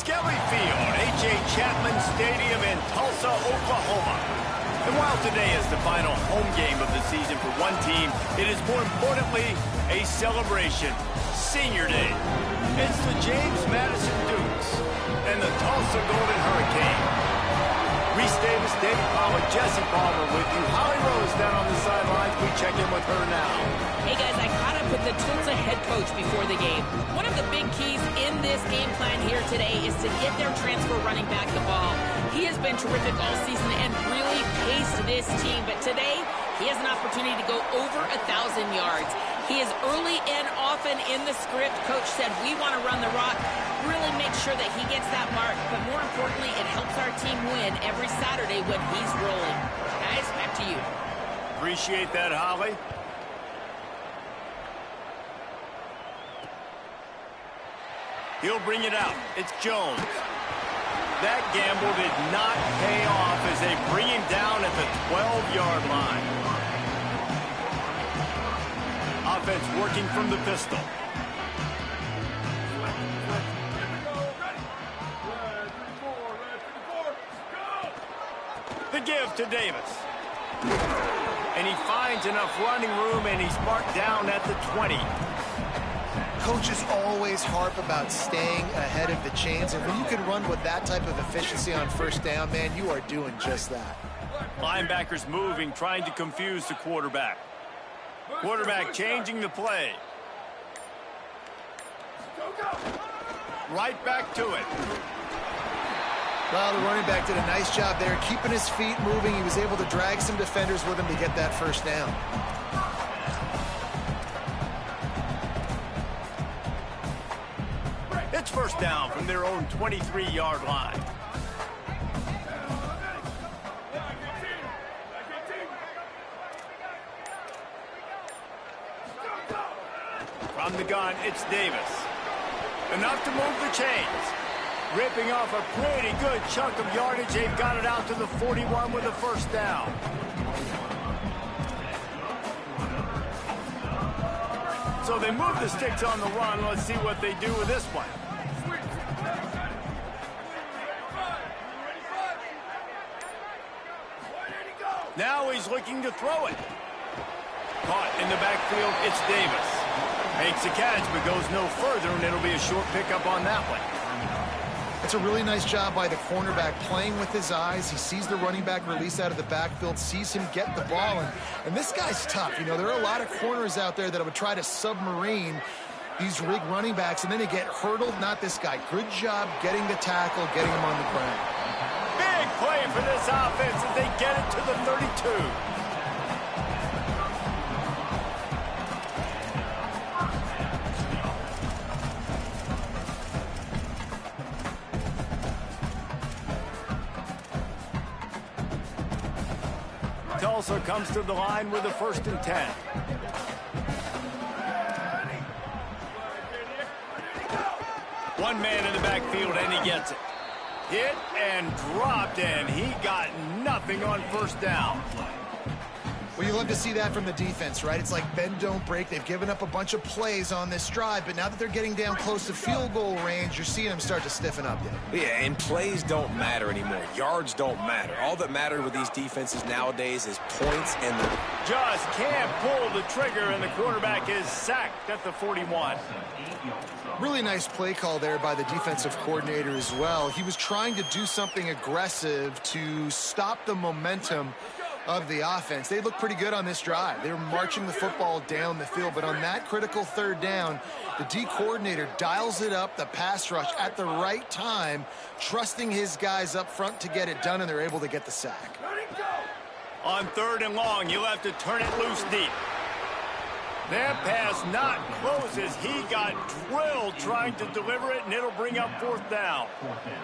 Skelly Field, H.A. Chapman Stadium in Tulsa, Oklahoma. And while today is the final home game of the season for one team, it is more importantly a celebration. Senior Day. It's the James Madison Dukes and the Tulsa Golden Hurricane. Reese Davis, David Pollack, Jesse Palmer with you. Holly Rose down on the sidelines. We check in with her now. Hey guys, I caught up with the Tulsa head coach before the game. One of the big keys in this game plan here today is to get their transfer running back the ball. He has been terrific all season and really paced this team, but today he has an opportunity to go over 1,000 yards. He is early and often in the script. Coach said, we want to run the rock, really make sure that he gets that mark, but more importantly, it helps our team win every Saturday when he's rolling. Guys, back to you. Appreciate that, Holly. He'll bring it out. It's Jones. That gamble did not pay off as they bring him down at the 12-yard line. Offense working from the pistol. The give to Davis. And he finds enough running room, and he's marked down at the 20. Coaches always harp about staying ahead of the chains, and when you can run with that type of efficiency on first down, man, you are doing just that. Linebackers moving, trying to confuse the quarterback. Quarterback changing the play. Right back to it. Well, the running back did a nice job there, keeping his feet moving. He was able to drag some defenders with him to get that first down. It's first down from their own 23-yard line. From the gun, it's Davis. Enough to move the chains. Ripping off a pretty good chunk of yardage. They've got it out to the 41 with a first down. So they move the sticks on the run. Let's see what they do with this one. Now he's looking to throw it. Caught in the backfield, it's Davis. Makes a catch, but goes no further, and it'll be a short pickup on that one. It's a really nice job by the cornerback playing with his eyes. He sees the running back release out of the backfield, sees him get the ball, and this guy's tough. You know, there are a lot of corners out there that would try to submarine these rig running backs, and then they get hurdled. Not this guy. Good job getting the tackle, getting him on the ground. Big play for this offense as they get it to the 32. Tulsa comes to the line with a 1st and 10. One man in the backfield, and he gets it. Hit and dropped, and he got nothing on first down. Well, you love to see that from the defense, right? It's like bend, don't break. They've given up a bunch of plays on this drive, but now that they're getting down close to field goal range, you're seeing them start to stiffen up there. Yeah, and plays don't matter anymore. Yards don't matter. All that matters with these defenses nowadays is points and the... Just can't pull the trigger, and the quarterback is sacked at the 41. Really nice play call there by the defensive coordinator as well. He was trying to do something aggressive to stop the momentum of the offense. They look pretty good on this drive. They were marching the football down the field, but on that critical 3rd down, the D coordinator dials it up, the pass rush at the right time, trusting his guys up front to get it done, and they're able to get the sack. On 3rd and long, you'll have to turn it loose deep. That pass not close as he got drilled trying to deliver it, and it'll bring up 4th down.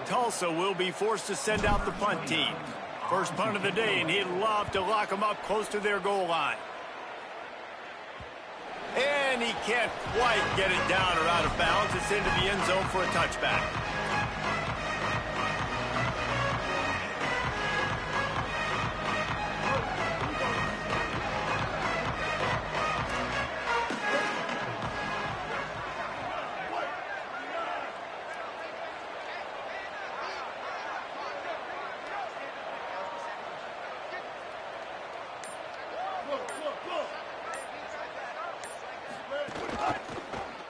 Tulsa will be forced to send out the punt team. First punt of the day, and he'd love to lock them up close to their goal line. And he can't quite get it down or out of bounds. It's into the end zone for a touchback.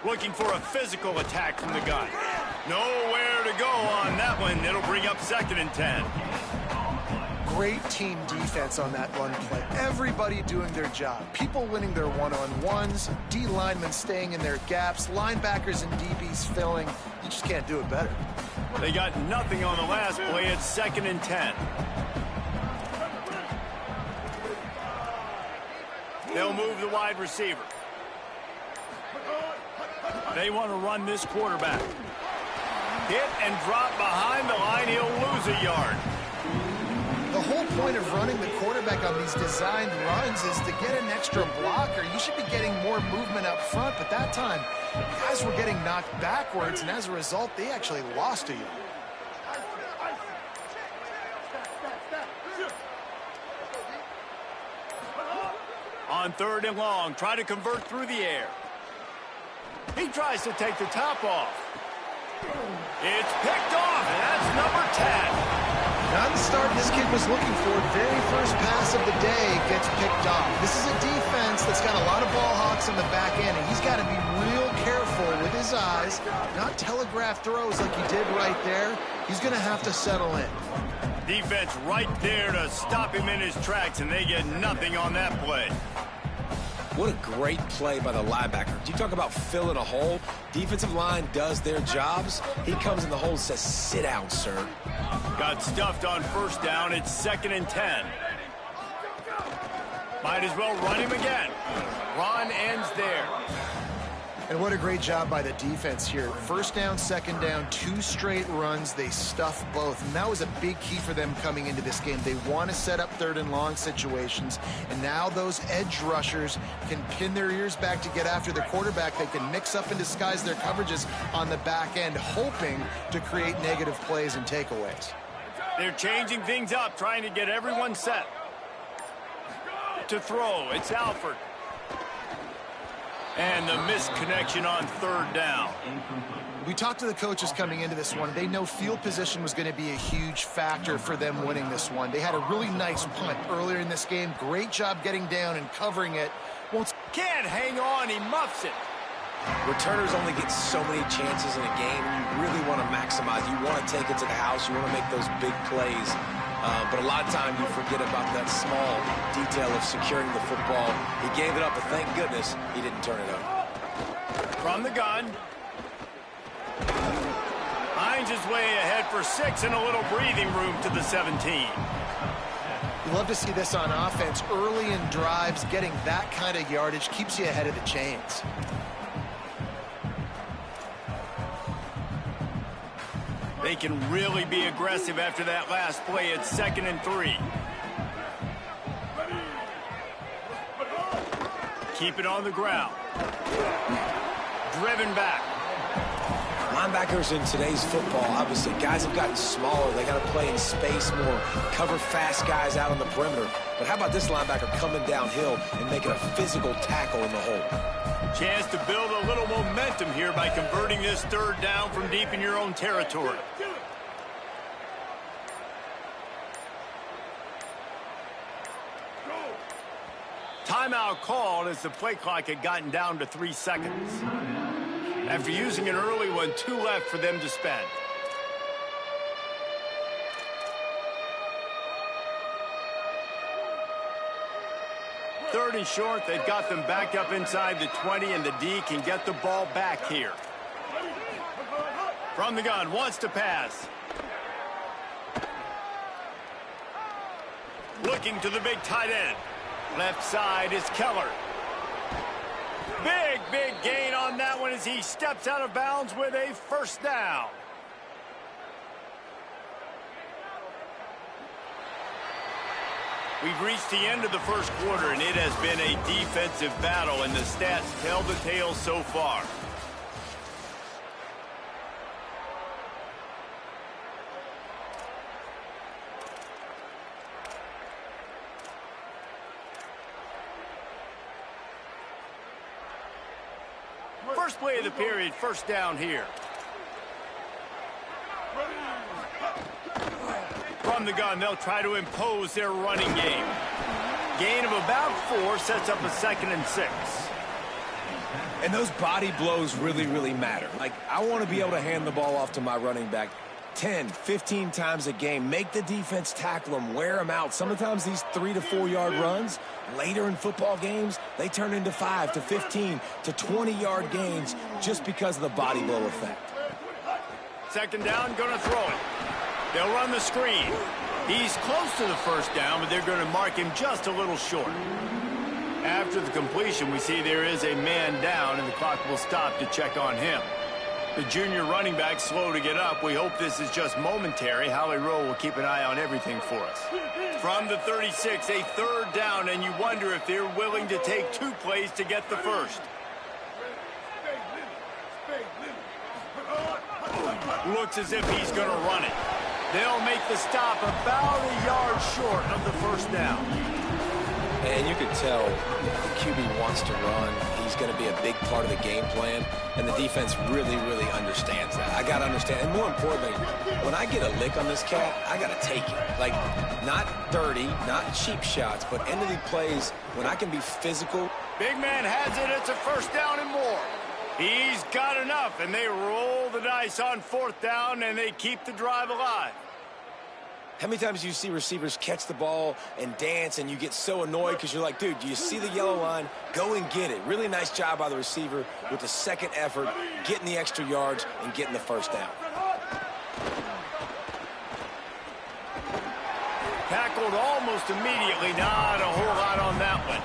Looking for a physical attack from the gun. Nowhere to go on that one. It'll bring up 2nd and 10. Great team defense on that run play. Everybody doing their job. People winning their one-on-ones, D linemen staying in their gaps, linebackers and DBs filling. You just can't do it better. They got nothing on the last play. It's 2nd and 10. They'll move the wide receiver. They want to run this quarterback. Hit and drop behind the line. He'll lose a yard. The whole point of running the quarterback on these designed runs is to get an extra blocker. You should be getting more movement up front, but that time, guys were getting knocked backwards, and as a result, they actually lost a yard. On 3rd and long, try to convert through the air. He tries to take the top off. It's picked off, and that's number 10. Not the start this kid was looking for. Very first pass of the day gets picked off. This is a defense that's got a lot of ball hawks in the back end, and he's got to be real careful with his eyes, not telegraph throws like he did right there. He's going to have to settle in. Defense right there to stop him in his tracks, and they get nothing on that play. What a great play by the linebacker. You talk about filling a hole. Defensive line does their jobs. He comes in the hole and says, sit down, sir. Got stuffed on 1st down. It's 2nd and 10. Might as well run him again. Run ends there. And what a great job by the defense here. 1st down, 2nd down, 2 straight runs. They stuff both. And that was a big key for them coming into this game. They want to set up 3rd and long situations. And now those edge rushers can pin their ears back to get after the quarterback. They can mix up and disguise their coverages on the back end, hoping to create negative plays and takeaways. They're changing things up, trying to get everyone set. To throw, it's Alford. And the missed connection on 3rd down. We talked to the coaches coming into this one. They know field position was going to be a huge factor for them winning this one. They had a really nice punt earlier in this game. Great job getting down and covering it. Can't hang on. He muffs it. Returners only get so many chances in a game, and you really want to maximize. You want to take it to the house. You want to make those big plays. But a lot of times you forget about that small detail of securing the football. He gave it up, but thank goodness he didn't turn it up. From the gun. Finds his way ahead for 6 and a little breathing room to the 17. You love to see this on offense. Early in drives, getting that kind of yardage keeps you ahead of the chains. They can really be aggressive after that last play. It's 2nd and 3. Keep it on the ground. Driven back. Linebackers in today's football, obviously, guys have gotten smaller. They got to play in space more, cover fast guys out on the perimeter. But how about this linebacker coming downhill and making a physical tackle in the hole? Chance to build a little momentum here by converting this 3rd down from deep in your own territory. Timeout called as the play clock had gotten down to 3 seconds. After using an early one, 2 left for them to spend. Third and short, they've got them backed up inside the 20, and the D can get the ball back here. From the gun, wants to pass. Looking to the big tight end. Left side is Keller. Big gain on that one as he steps out of bounds with a 1st down. We've reached the end of the 1st quarter, and it has been a defensive battle, and the stats tell the tale so far. First play of the period, 1st down here. From the gun, they'll try to impose their running game. Gain of about 4 sets up a 2nd and 6. And those body blows really, really matter. Like, I want to be able to hand the ball off to my running back 10, 15 times a game. Make the defense tackle them, wear them out. Sometimes these 3 to 4 yard runs, later in football games, they turn into 5 to 15 to 20 yard gains just because of the body blow effect. Second down, going to throw it. They'll run the screen. He's close to the first down, but they're going to mark him just a little short. After the completion, we see there is a man down, and the clock will stop to check on him. The junior running back slow to get up. We hope this is just momentary. Howie Rowe will keep an eye on everything for us. From the 36, a third down, and you wonder if they're willing to take 2 plays to get the first. Looks as if he's going to run it. They'll make the stop about a yard short of the first down. And you can tell the QB wants to run. He's going to be a big part of the game plan. And the defense really, really understands that. I got to understand. And more importantly, when I get a lick on this cat, I got to take it. Like, not dirty, not cheap shots, but end of the plays when I can be physical. Big man has it. It's a first down and more. He's got enough, and they roll the dice on fourth down, and they keep the drive alive. How many times do you see receivers catch the ball and dance, and you get so annoyed because you're like, dude, do you see the yellow line? Go and get it. Really nice job by the receiver with the second effort, getting the extra yards and getting the first down. Tackled almost immediately. Not a whole lot on that one.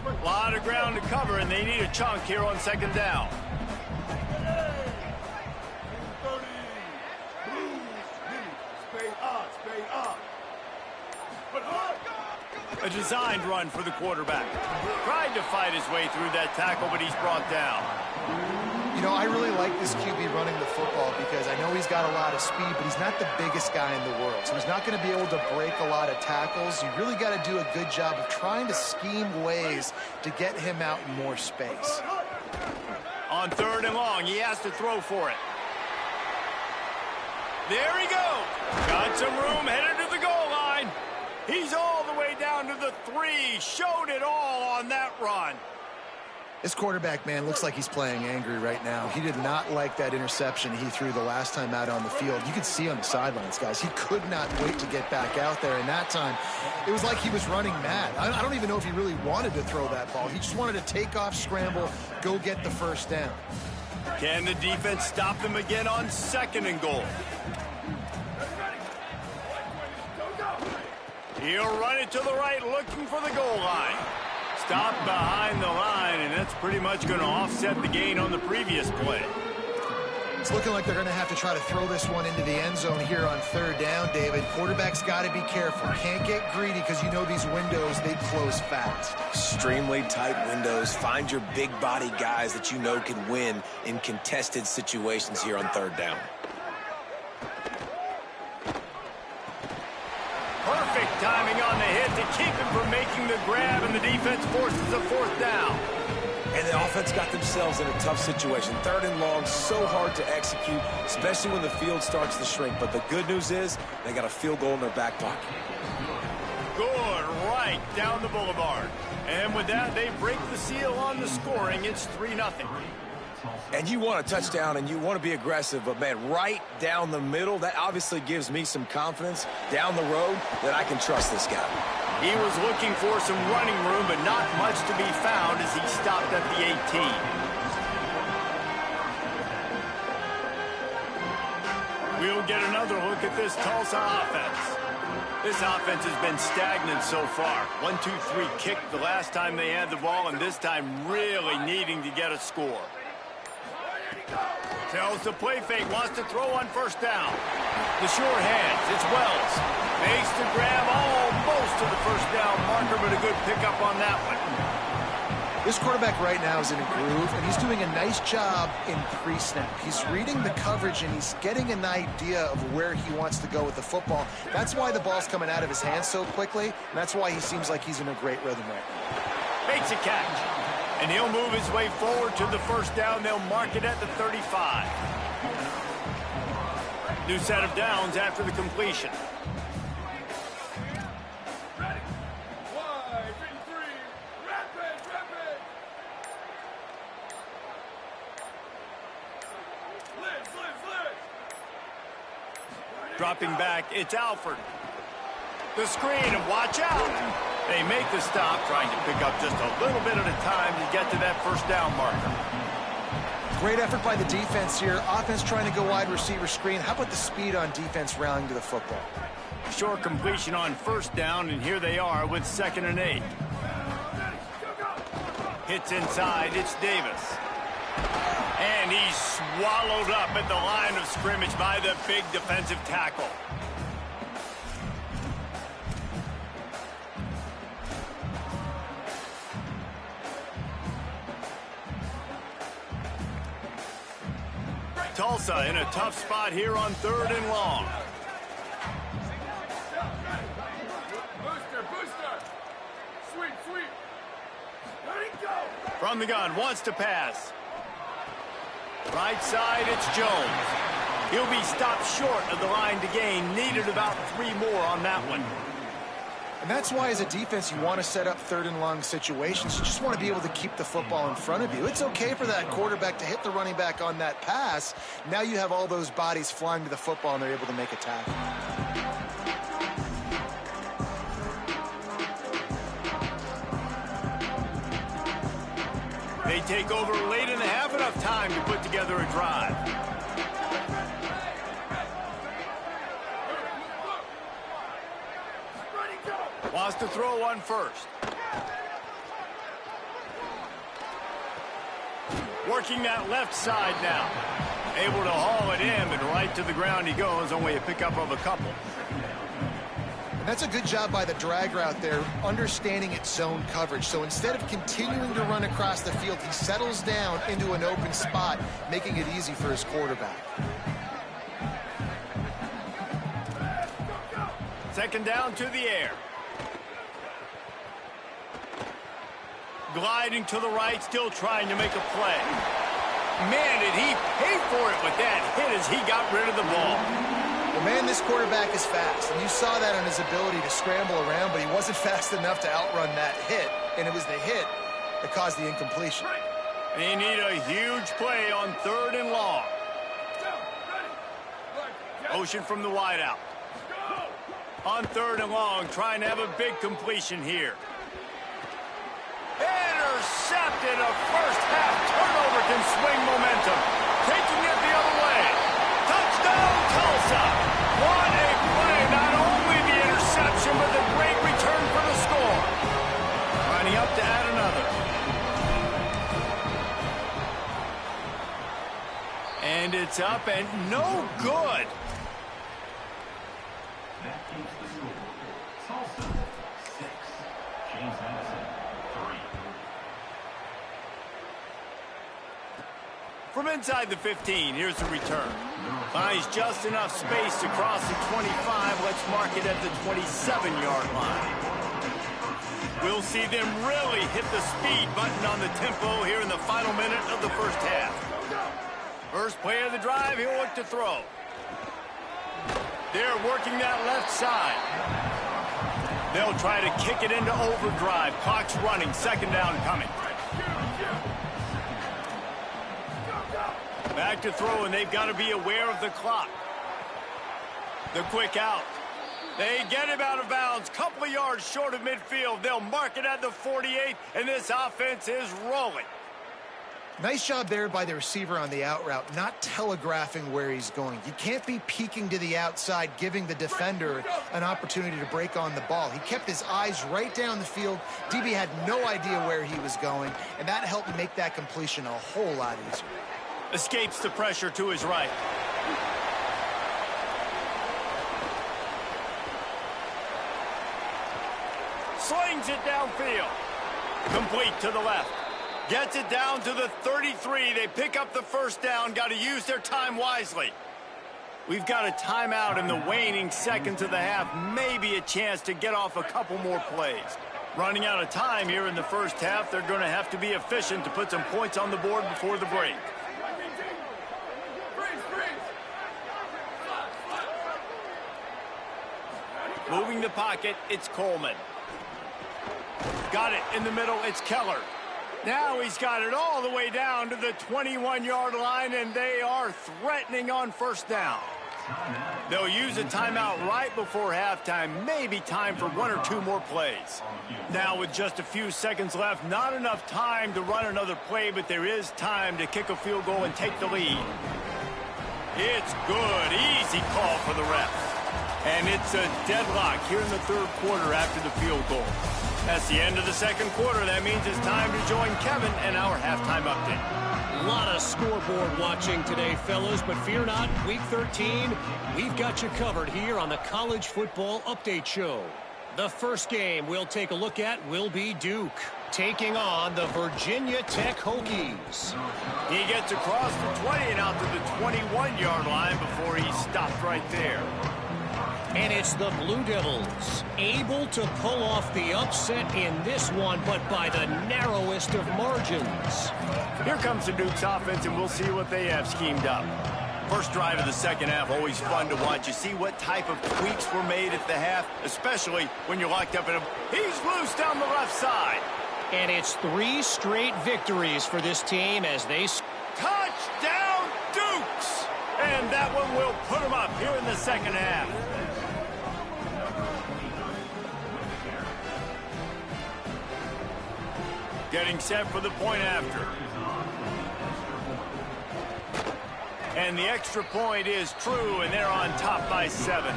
A lot of ground to cover, and they need a chunk here on second down. A designed run for the quarterback. Tried to fight his way through that tackle, but he's brought down. You know, I really like this QB running the football because I know he's got a lot of speed, but he's not the biggest guy in the world. So he's not going to be able to break a lot of tackles. You really got to do a good job of trying to scheme ways to get him out in more space. On third and long, he has to throw for it. There he goes. Got some room, headed to the goal line. He's all the way down to the 3. Showed it all on that run. This quarterback, man, looks like he's playing angry right now. He did not like that interception he threw the last time out on the field. You could see on the sidelines, guys. He could not wait to get back out there. And that time, it was like he was running mad. I don't even know if he really wanted to throw that ball. He just wanted to take off, scramble, go get the first down. Can the defense stop them again on second and goal? He'll run it to the right, looking for the goal line. Stop behind the line, and that's pretty much going to offset the gain on the previous play. It's looking like they're going to have to try to throw this one into the end zone here on third down, David. Quarterback's got to be careful. Can't get greedy because you know these windows, they close fast. Extremely tight windows. Find your big body guys that you know can win in contested situations here on third down. Perfect timing on the hit to keep him from making the grab, and the defense forces a fourth down. And the offense got themselves in a tough situation. Third and long, so hard to execute, especially when the field starts to shrink. But the good news is they got a field goal in their back pocket. Good, right down the boulevard. And with that, they break the seal on the scoring. It's 3-0. And you want a touchdown and you want to be aggressive, but, man, right down the middle, that obviously gives me some confidence down the road that I can trust this guy. He was looking for some running room, but not much to be found as he stopped at the 18. We'll get another look at this Tulsa offense. This offense has been stagnant so far. 1-2-3 kick the last time they had the ball, and this time really needing to get a score. Tells the play fake, wants to throw on first down. The short hands, it's Wells. Makes the grab almost to the first down marker, but a good pickup on that one. This quarterback right now is in a groove, and he's doing a nice job in pre-snap. He's reading the coverage, and he's getting an idea of where he wants to go with the football. That's why the ball's coming out of his hands so quickly, and that's why he seems like he's in a great rhythm right now. Makes a catch. And he'll move his way forward to the first down. They'll mark it at the 35. New set of downs after the completion. Dropping back, it's Alford. The screen, and watch out. They make the stop, trying to pick up just a little bit at a time to get to that first down marker. Great effort by the defense here. Offense trying to go wide receiver screen. How about the speed on defense rallying to the football? Short completion on first down, and here they are with 2nd and 8. Hits inside, it's Davis. And he's swallowed up at the line of scrimmage by the big defensive tackle. Tulsa in a tough spot here on 3rd and long. Booster. Sweep. Let it go. From the gun, wants to pass. Right side, it's Jones. He'll be stopped short of the line to gain. Needed about 3 more on that one. And that's why, as a defense, you want to set up 3rd and long situations. You just want to be able to keep the football in front of you. It's okay for that quarterback to hit the running back on that pass. Now you have all those bodies flying to the football, and they're able to make a tackle. They take over late in the half, enough time to put together a drive. Wants to throw one first. Working that left side now. Able to haul it in, and right to the ground he goes. Only a pickup of a couple. And that's a good job by the drag route there, understanding its zone coverage. So instead of continuing to run across the field, he settles down into an open spot, making it easy for his quarterback. 2nd down to the air. Gliding to the right, still trying to make a play. Man, did he pay for it with that hit as he got rid of the ball. Well, man, this quarterback is fast, and you saw that on his ability to scramble around, but he wasn't fast enough to outrun that hit, and it was the hit that caused the incompletion. They need a huge play on 3rd and long. Motion from the wideout. On 3rd and long, trying to have a big completion here. Intercepted. A first half turnover can swing momentum. Taking it the other way. Touchdown, Tulsa. What a play. Not only the interception, but the great return for the score. Lining up to add another. And it's up and no good. That keeps the score. Tulsa 6, James Madison 3. From inside the 15, here's the return. Finds just enough space to cross the 25. Let's mark it at the 27-yard line. We'll see them really hit the speed button on the tempo here in the final minute of the first half. First play of the drive, he'll look to throw. They're working that left side. They'll try to kick it into overdrive. Clock's running, 2nd down coming. Back to throw, and they've got to be aware of the clock. The quick out. They get him out of bounds. Couple of yards short of midfield. They'll mark it at the 48, and this offense is rolling. Nice job there by the receiver on the out route, not telegraphing where he's going. You can't be peeking to the outside, giving the defender an opportunity to break on the ball. He kept his eyes right down the field. DB had no idea where he was going, and that helped make that completion a whole lot easier. Escapes the pressure to his right. Slings it downfield. Complete to the left. Gets it down to the 33. They pick up the first down. Got to use their time wisely. We've got a timeout in the waning seconds of the half. Maybe a chance to get off a couple more plays. Running out of time here in the first half. They're going to have to be efficient to put some points on the board before the break. Moving the pocket, it's Coleman. Got it in the middle, it's Keller. Now he's got it all the way down to the 21-yard line, and they are threatening on first down. They'll use a timeout right before halftime, maybe time for one or two more plays. Now with just a few seconds left, not enough time to run another play, but there is time to kick a field goal and take the lead. It's good. Easy call for the refs. And it's a deadlock here in the third quarter after the field goal. That's the end of the second quarter. That means it's time to join Kevin and our halftime update. A lot of scoreboard watching today, fellas, but fear not, Week 13, we've got you covered here on the College Football Update Show. The first game we'll take a look at will be Duke taking on the Virginia Tech Hokies. He gets across the 20 and out to the 21-yard line before he stopped right there. And it's the Blue Devils, able to pull off the upset in this one, but by the narrowest of margins. Here comes the Duke's offense, and we'll see what they have schemed up. First drive of the second half, always fun to watch. You see what type of tweaks were made at the half, especially when you're locked up in a... He's loose down the left side. And it's 3 straight victories for this team as they... Touchdown, Dukes! And that one will put them up here in the second half. Getting set for the point after. And the extra point is true, and they're on top by 7.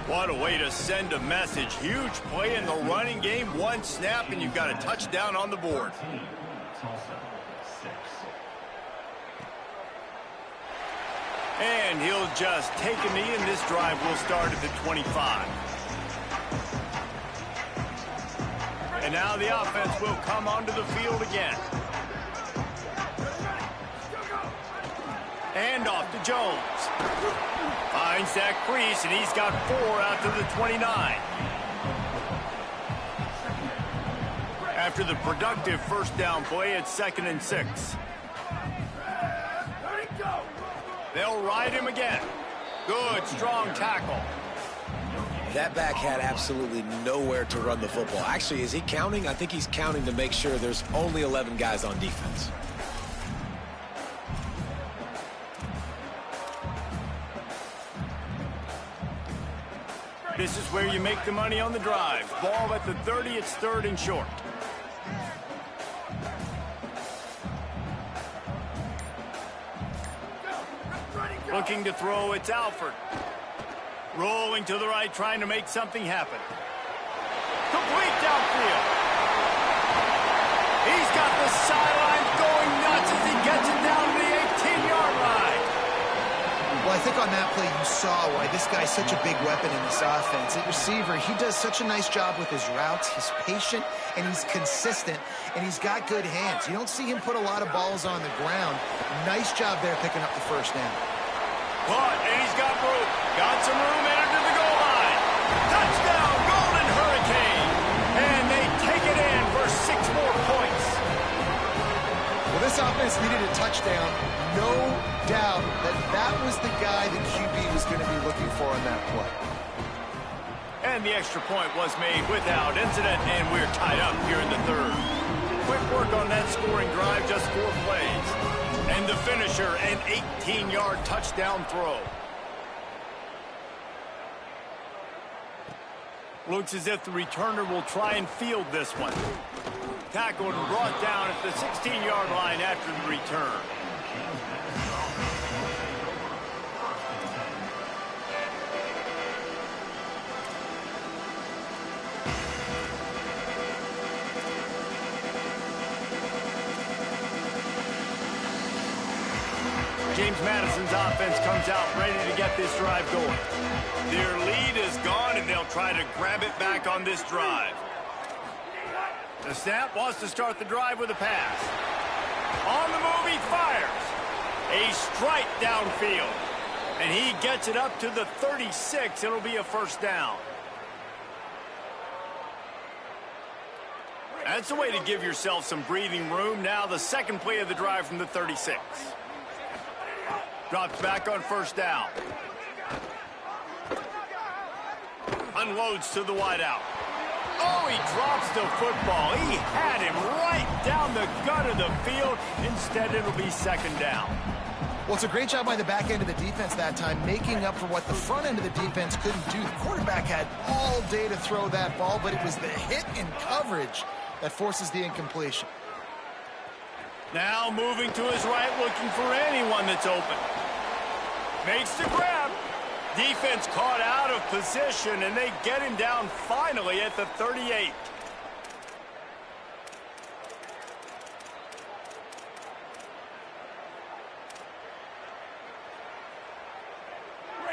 What a way to send a message. Huge play in the running game. One snap, and you've got a touchdown on the board. And he'll just take a knee, and this drive will start at the 25. And now the offense will come onto the field again. And off to Jones. Finds that crease, and he's got 4 out to the 29. After the productive first down play, it's 2nd and 6. They'll ride him again. Good, strong tackle. That back had absolutely nowhere to run the football. Actually, is he counting? I think he's counting to make sure there's only 11 guys on defense. This is where you make the money on the drive. Ball at the 30, it's 3rd and short. Looking to throw, it's Alford. Rolling to the right, trying to make something happen. Complete downfield. He's got the sidelines going nuts as he gets it down to the 18-yard line. Well, I think on that play you saw why this guy's such a big weapon in this offense. At receiver, he does such a nice job with his routes. He's patient, and he's consistent, and he's got good hands. You don't see him put a lot of balls on the ground. Nice job there picking up the first down. Caught, and he's got room. Got some room after the goal line. Touchdown, Golden Hurricane. And they take it in for 6 more points. Well, this offense needed a touchdown. No doubt that was the guy the QB was going to be looking for on that play. And the extra point was made without incident, and we're tied up here in the 3rd. Quick work on that scoring drive, just 4 plays. And the finisher, an 18-yard touchdown throw. Looks as if the returner will try and field this one. Tackled and brought down at the 16-yard line after the return. James Madison's offense comes out ready to get this drive going. Their lead is gone, and they'll try to grab it back on this drive. The snap wants to start the drive with a pass. On the move, he fires. A strike downfield. And he gets it up to the 36. It'll be a first down. That's the way to give yourself some breathing room. Now the second play of the drive from the 36. Drops back on first down. Unloads to the wideout. Oh, he drops the football. He had him right down the gut of the field. Instead, it'll be second down. Well, it's a great job by the back end of the defense that time, making up for what the front end of the defense couldn't do. The quarterback had all day to throw that ball, but it was the hit in coverage that forces the incompletion. Now moving to his right, looking for anyone that's open. Makes the grab. Defense caught out of position, and they get him down finally at the 38.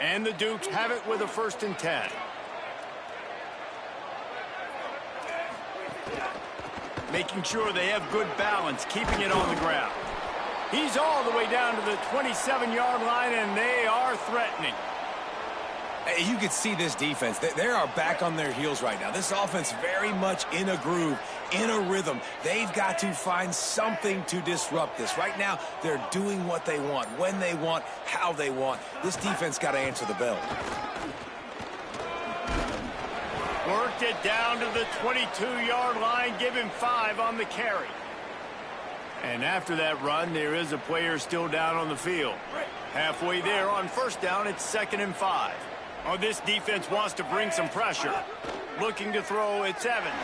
And the Dukes have it with a 1st and 10. Making sure they have good balance, keeping it on the ground. He's all the way down to the 27-yard line, and they are threatening. You can see this defense. They are back on their heels right now. This offense very much in a groove, in a rhythm. They've got to find something to disrupt this. Right now, they're doing what they want, when they want, how they want. This defense got to answer the bell. Worked it down to the 22-yard line. Give him 5 on the carry. And after that run, there is a player still down on the field. Halfway there on 1st down, it's 2nd and 5. Oh, this defense wants to bring some pressure. Looking to throw, it's Evans.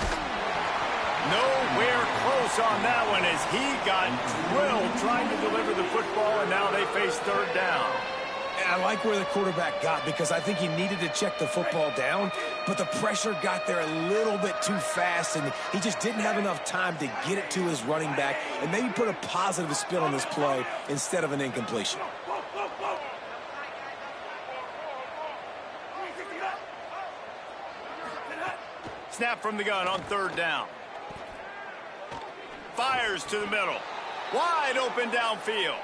Nowhere close on that one as he got drilled trying to deliver the football, and now they face 3rd down. And I like where the quarterback got because I think he needed to check the football down, but the pressure got there a little bit too fast, and he just didn't have enough time to get it to his running back and maybe put a positive spin on this play instead of an incompletion. Snap from the gun on 3rd down. Fires to the middle. Wide open downfield.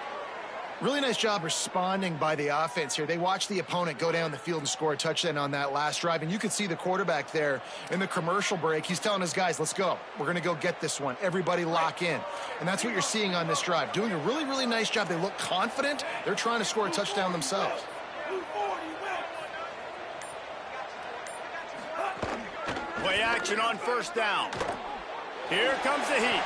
Really nice job responding by the offense here. They watched the opponent go down the field and score a touchdown on that last drive, and you could see the quarterback there in the commercial break. He's telling his guys, let's go. We're going to go get this one. Everybody lock in. And that's what you're seeing on this drive. Doing a really, really nice job. They look confident. They're trying to score a touchdown themselves. Play action on 1st down. Here comes the heat.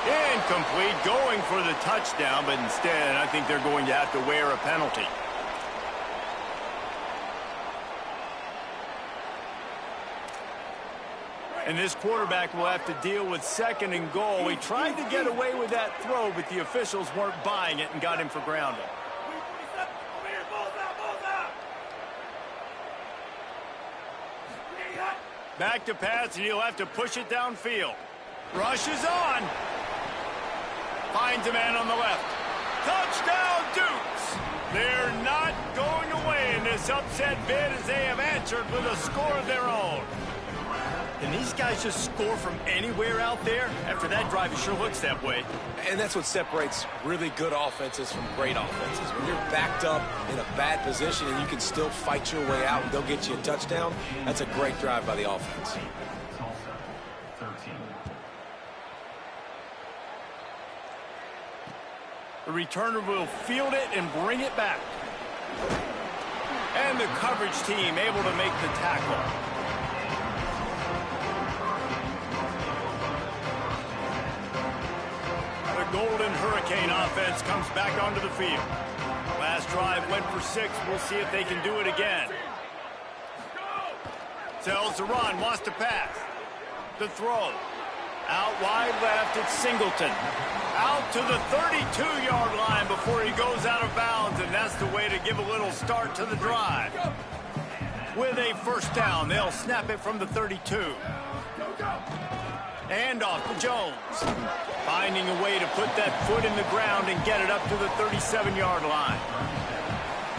Incomplete, going for the touchdown, but instead I think they're going to have to wear a penalty. And this quarterback will have to deal with 2nd and goal. He tried to get away with that throw, but the officials weren't buying it and got him for grounding. Back to pass, and he'll have to push it downfield. Rushes on. Finds a man on the left. Touchdown, Dukes! They're not going away in this upset bid as they have answered with a score of their own. Can these guys just score from anywhere out there? After that drive, it sure looks that way. And that's what separates really good offenses from great offenses. When you're backed up in a bad position and you can still fight your way out and they'll get you a touchdown, that's a great drive by the offense. Tulsa, 13. The returner will field it and bring it back. And the coverage team able to make the tackle. The Golden Hurricane offense comes back onto the field. Last drive went for 6. We'll see if they can do it again. Tells the run, wants to pass. The throw. Out wide left, it's Singleton. Out to the 32-yard line before he goes out of bounds, and that's the way to give a little start to the drive. With a 1st down, they'll snap it from the 32. And off to Jones. Finding a way to put that foot in the ground and get it up to the 37-yard line.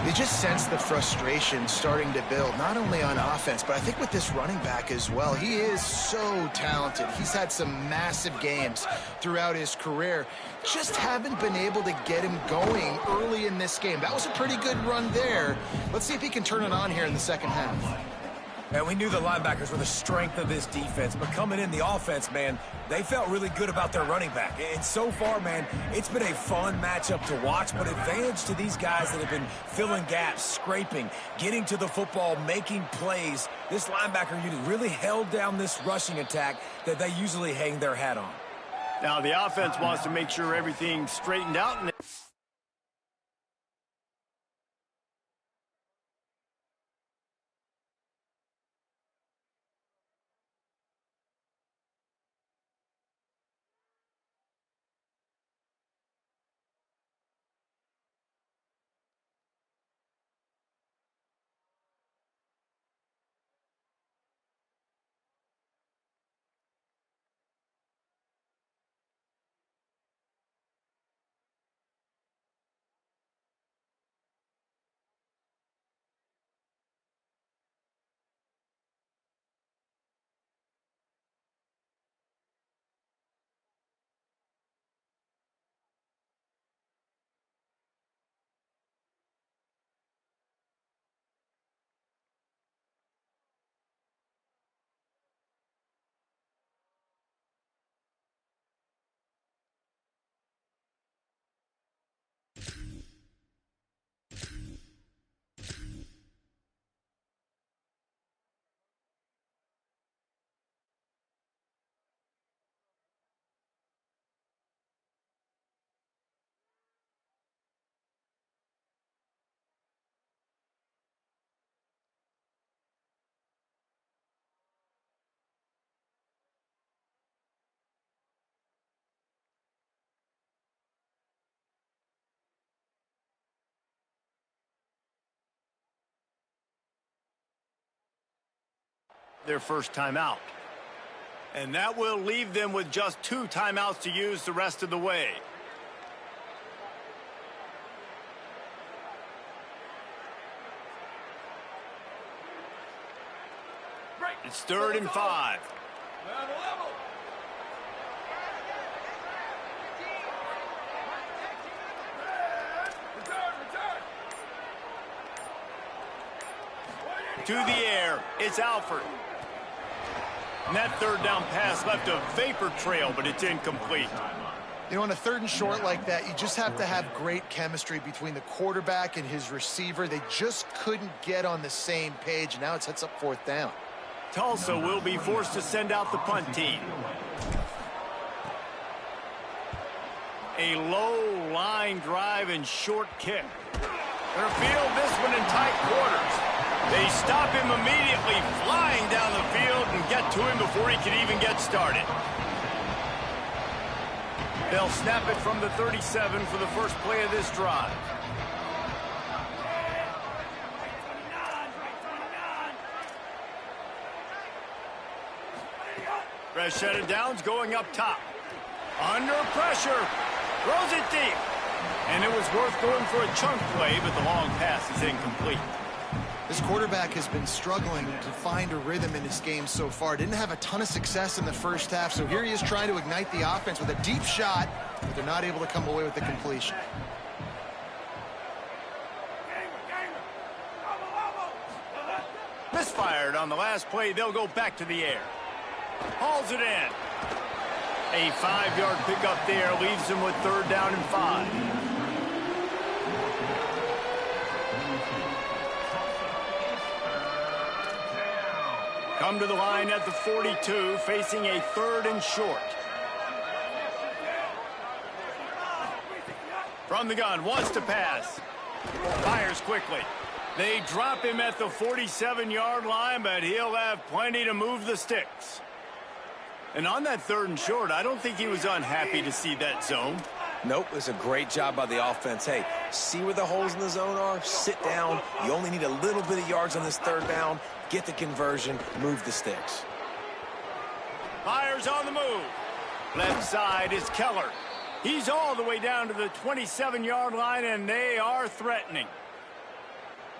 They just sense the frustration starting to build, not only on offense, but I think with this running back as well. He is so talented. He's had some massive games throughout his career. Just haven't been able to get him going early in this game. That was a pretty good run there. Let's see if he can turn it on here in the second half. And we knew the linebackers were the strength of this defense, but coming in the offense, man, they felt really good about their running back. And so far, man, it's been a fun matchup to watch, but advantage to these guys that have been filling gaps, scraping, getting to the football, making plays. This linebacker unit really held down this rushing attack that they usually hang their hat on. Now the offense wants to make sure everything's straightened out. And their first timeout. And that will leave them with just 2 timeouts to use the rest of the way. It's 3rd and 5. To the air, it's Alford. And that 3rd down pass left a vapor trail, but it's incomplete. You know, on a 3rd and short like that, you just have to have great chemistry between the quarterback and his receiver. They just couldn't get on the same page. Now it sets up 4th down. Tulsa will be forced to send out the punt team. A low line drive and short kick. They'll field this one in tight quarters. They stop him immediately, flying down the field and get to him before he can even get started. They'll snap it from the 37 for the first play of this drive. Fresh set of downs going up top. Under pressure. Throws it deep. And it was worth going for a chunk play, but the long pass is incomplete. This quarterback has been struggling to find a rhythm in his game so far. Didn't have a ton of success in the first half, so here he is trying to ignite the offense with a deep shot, but they're not able to come away with the completion. Misfired on the last play. They'll go back to the air. Hauls it in. A 5-yard pickup there leaves them with 3rd down and 5. Come to the line at the 42, facing a 3rd and short. From the gun, wants to pass. Fires quickly. They drop him at the 47-yard line, but he'll have plenty to move the sticks. And on that 3rd and short, I don't think he was unhappy to see that zone. Nope, it's a great job by the offense. Hey, see where the holes in the zone are? Sit down. You only need a little bit of yards on this 3rd down. Get the conversion, move the sticks. Fires on the move. Left side is Keller. He's all the way down to the 27-yard line, and they are threatening.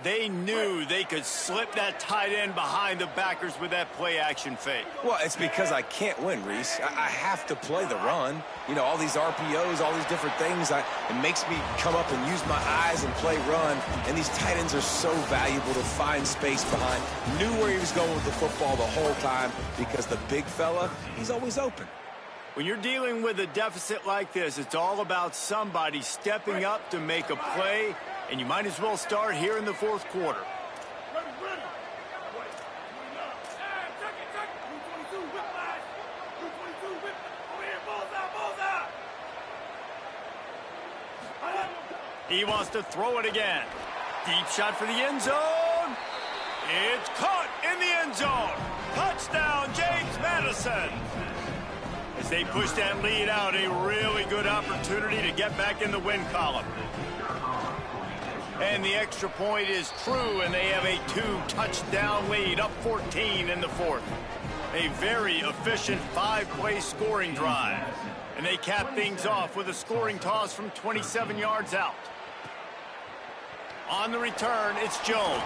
They knew they could slip that tight end behind the backers with that play-action fake. Well, it's because I can't win, Reese. I have to play the run. You know, all these RPOs, all these different things, it makes me come up and use my eyes and play run. And these tight ends are so valuable to find space behind. Knew where he was going with the football the whole time because the big fella, he's always open. When you're dealing with a deficit like this, it's all about somebody stepping up to make a play, and you might as well start here in the fourth quarter. He wants to throw it again. Deep shot for the end zone. It's caught in the end zone. Touchdown, James Madison. As they push that lead out, a really good opportunity to get back in the win column. And the extra point is true, and they have a 2-touchdown lead, up 14 in the fourth. A very efficient 5-play scoring drive. And they cap things off with a scoring toss from 27 yards out. On the return, it's Jones.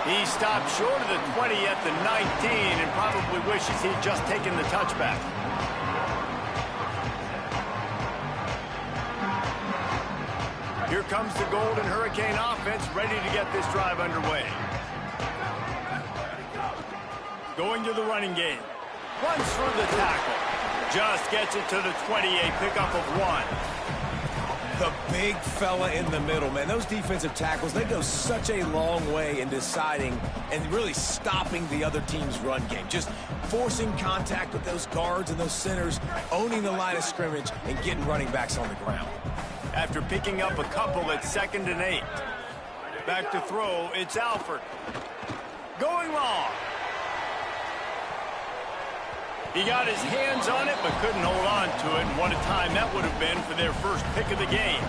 He stopped short of the 20 at the 19 and probably wishes he'd just taken the touchback. Here comes the Golden Hurricane offense, ready to get this drive underway. Going to the running game. Runs through the tackle. Just gets it to the 20, a pickup of 1. The big fella in the middle, man. Those defensive tackles, they go such a long way in deciding and really stopping the other team's run game. Just forcing contact with those guards and those centers, owning the line of scrimmage, and getting running backs on the ground. After picking up a couple at 2nd and 8. Back to throw, it's Alford. Going long. He got his hands on it, but couldn't hold on to it. And what a time that would have been for their first pick of the game.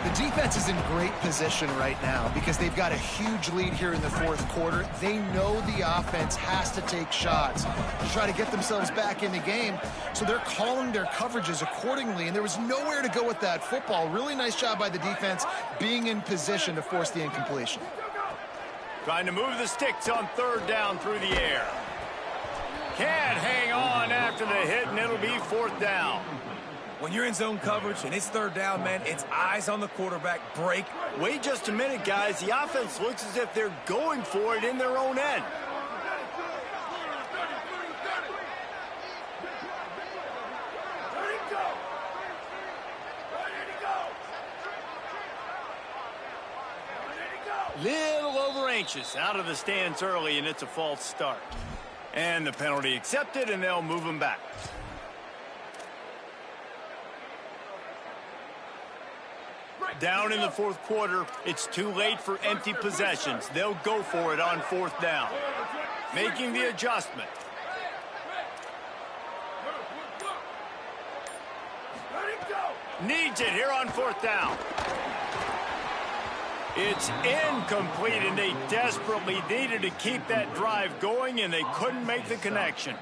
The defense is in great position right now because they've got a huge lead here in the fourth quarter. They know the offense has to take shots to try to get themselves back in the game. So they're calling their coverages accordingly, and there was nowhere to go with that football. Really nice job by the defense being in position to force the incompletion. Trying to move the sticks on 3rd down through the air. Can't hang on after the hit, and it'll be 4th down. When you're in zone coverage and it's 3rd down, man, it's eyes on the quarterback, break. Wait just a minute, guys. The offense looks as if they're going for it in their own end. Little over anxious, out of the stands early, and it's a false start. And the penalty accepted, and they'll move him back. Down in the fourth quarter, it's too late for empty possessions. They'll go for it on 4th down. Making the adjustment. Needs it here on 4th down. It's incomplete, and they desperately needed to keep that drive going, and they couldn't make the connection.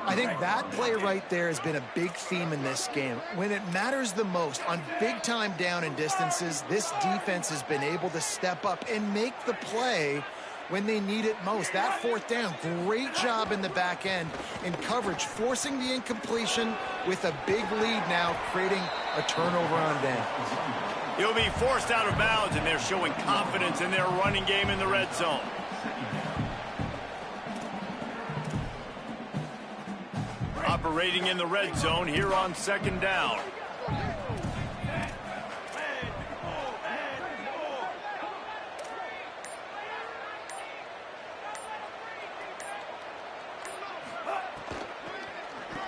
I think that play right there has been a big theme in this game. When it matters the most, on big-time down and distances, this defense has been able to step up and make the play when they need it most. That 4th down, great job in the back end in coverage, forcing the incompletion with a big lead now, creating a turnover on down. He'll be forced out of bounds, and they're showing confidence in their running game in the red zone. Operating in the red zone here on 2nd down.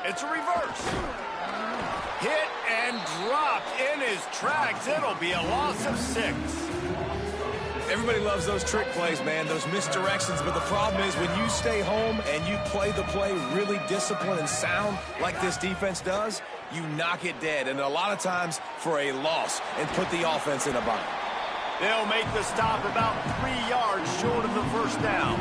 It's a reverse. Hit and dropped in his tracks. It'll be a loss of 6. Everybody loves those trick plays, man, those misdirections, but the problem is when you stay home and you play the play really disciplined and sound like this defense does, you knock it dead, and a lot of times for a loss, and put the offense in a bind. They'll make the stop about 3 yards short of the 1st down.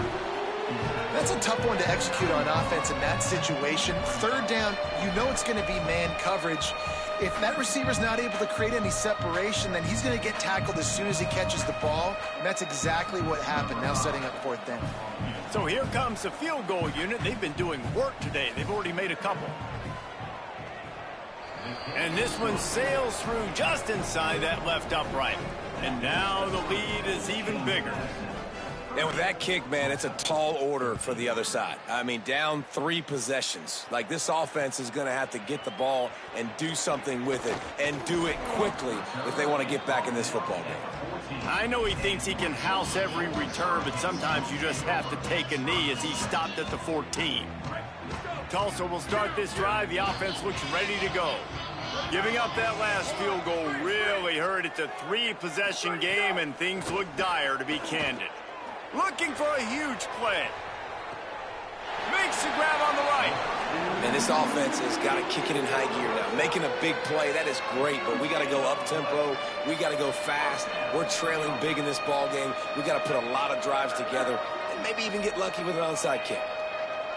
That's a tough one to execute on offense in that situation. 3rd down, you know it's going to be man coverage. If that receiver's not able to create any separation, then he's going to get tackled as soon as he catches the ball. And that's exactly what happened, now setting up 4th down. So here comes the field goal unit. They've been doing work today. They've already made a couple. And this one sails through just inside that left upright. And now the lead is even bigger. And with that kick, man, it's a tall order for the other side. I mean, down 3 possessions. Like, this offense is going to have to get the ball and do something with it, and do it quickly if they want to get back in this football game. I know he thinks he can house every return, but sometimes you just have to take a knee as he stopped at the 14. Tulsa will start this drive. The offense looks ready to go. Giving up that last field goal really hurt. It's a 3-possession game, and things look dire, to be candid. Looking for a huge play. Makes the grab on the right. And this offense has got to kick it in high gear now. Making a big play, that is great, but we got to go up-tempo. We got to go fast. We're trailing big in this ball game. We got to put a lot of drives together and maybe even get lucky with an onside kick.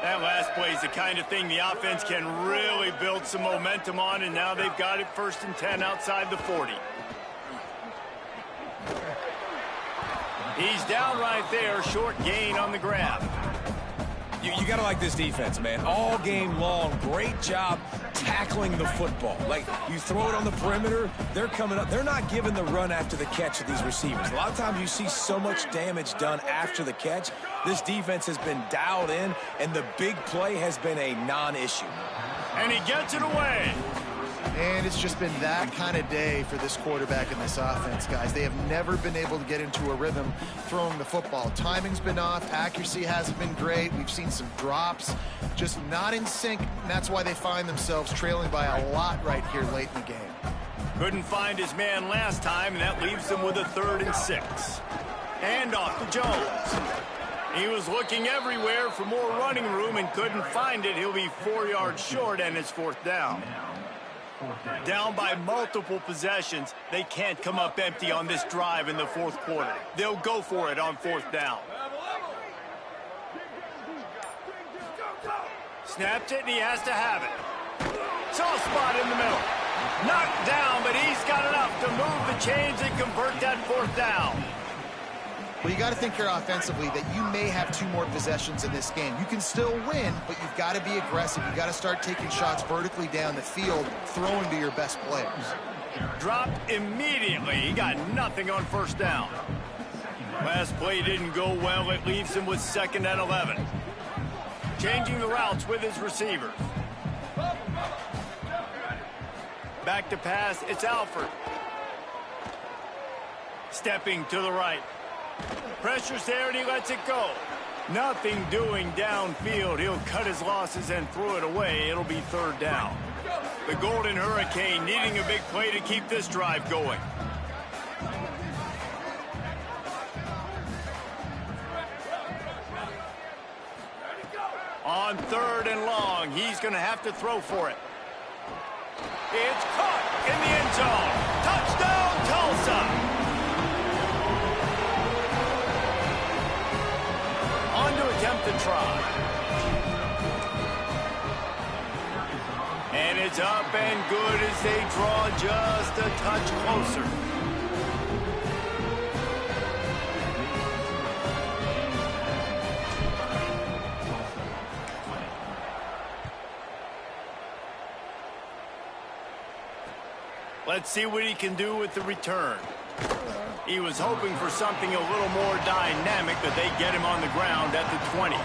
That last play is the kind of thing the offense can really build some momentum on, and now they've got it 1st and 10 outside the 40. He's down right there, short gain on the grab. You got to like this defense, man. All game long, great job tackling the football. Like, you throw it on the perimeter, they're coming up. They're not giving the run after the catch of these receivers. A lot of times you see so much damage done after the catch. This defense has been dialed in, and the big play has been a non-issue. And he gets it away. And it's just been that kind of day for this quarterback and this offense, guys. They have never been able to get into a rhythm throwing the football. Timing's been off. Accuracy hasn't been great. We've seen some drops, just not in sync. And that's why they find themselves trailing by a lot right here late in the game. Couldn't find his man last time, and that leaves them with a 3rd and 6. Hand off to Jones. He was looking everywhere for more running room and couldn't find it. He'll be 4 yards short, and it's 4th down. Down by multiple possessions, they can't come up empty on this drive in the 4th quarter. They'll go for it on 4th down. Snapped it, and he has to have it. Soft spot in the middle. Knocked down, but he's got enough to move the chains and convert that 4th down. Well, you got to think here offensively that you may have 2 more possessions in this game. You can still win, but you've got to be aggressive. You've got to start taking shots vertically down the field, throwing to your best players. Dropped immediately. He got nothing on 1st down. Last play didn't go well. It leaves him with 2nd and 11. Changing the routes with his receivers. Back to pass. It's Alford. Stepping to the right. Pressure's there, and he lets it go. Nothing doing downfield. He'll cut his losses and throw it away. It'll be 3rd down. The Golden Hurricane needing a big play to keep this drive going. On 3rd and long, he's going to have to throw for it. It's caught in the end zone. Touchdown, Tulsa. On to attempt the try. And it's up and good as they draw just a touch closer. Let's see what he can do with the return. He was hoping for something a little more dynamic, but they get him on the ground at the 20.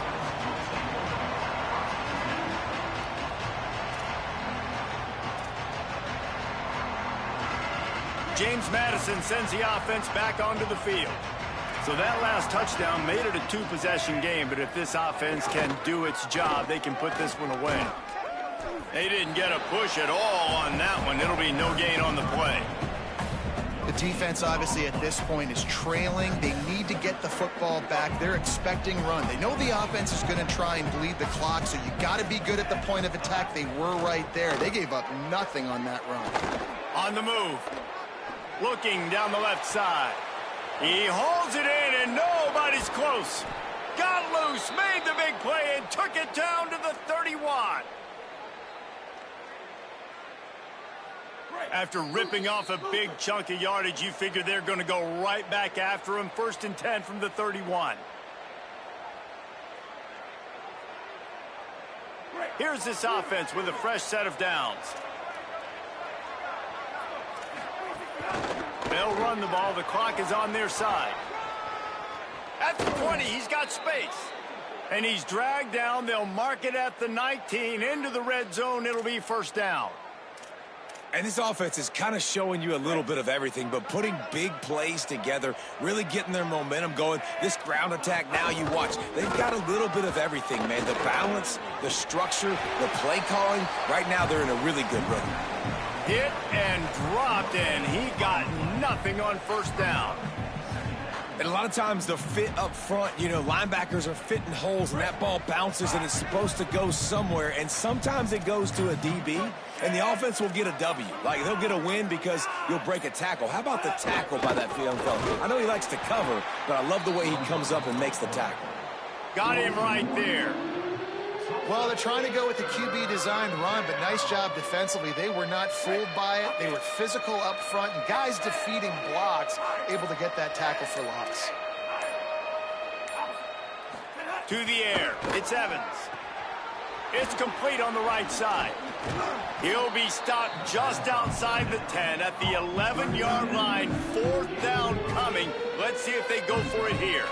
James Madison sends the offense back onto the field. So that last touchdown made it a 2-possession game, but if this offense can do its job, they can put this one away. They didn't get a push at all on that one. It'll be no gain on the play. The defense, obviously, at this point is trailing. They need to get the football back. They're expecting run. They know the offense is going to try and bleed the clock, so you got to be good at the point of attack. They were right there. They gave up nothing on that run. On the move. Looking down the left side. He holds it in, and nobody's close. Got loose, made the big play, and took it down to the 31. After ripping off a big chunk of yardage, you figure they're going to go right back after him. 1st and 10 from the 31. Here's this offense with a fresh set of downs. They'll run the ball. The clock is on their side. At the 20, he's got space. And he's dragged down. They'll mark it at the 19. Into the red zone. It'll be 1st down. And this offense is kind of showing you a little bit of everything, but putting big plays together, really getting their momentum going. This ground attack now, you watch, they've got a little bit of everything, man. The balance, the structure, the play calling. Right now, they're in a really good rhythm. Hit and dropped, and he got nothing on 1st down. And a lot of times the fit up front, you know, linebackers are fitting holes, and that ball bounces, and it's supposed to go somewhere. And sometimes it goes to a DB, and the offense will get a W. Like, they'll get a win because you'll break a tackle. How about the tackle by that young fella? I know he likes to cover, but I love the way he comes up and makes the tackle. Got him right there. Well, they're trying to go with the QB design run, but nice job defensively. They were not fooled by it. They were physical up front, and guys defeating blocks, able to get that tackle for loss. To the air. It's Evans. It's complete on the right side. He'll be stopped just outside the 10 at the 11-yard line. 4th down coming. Let's see if they go for it here.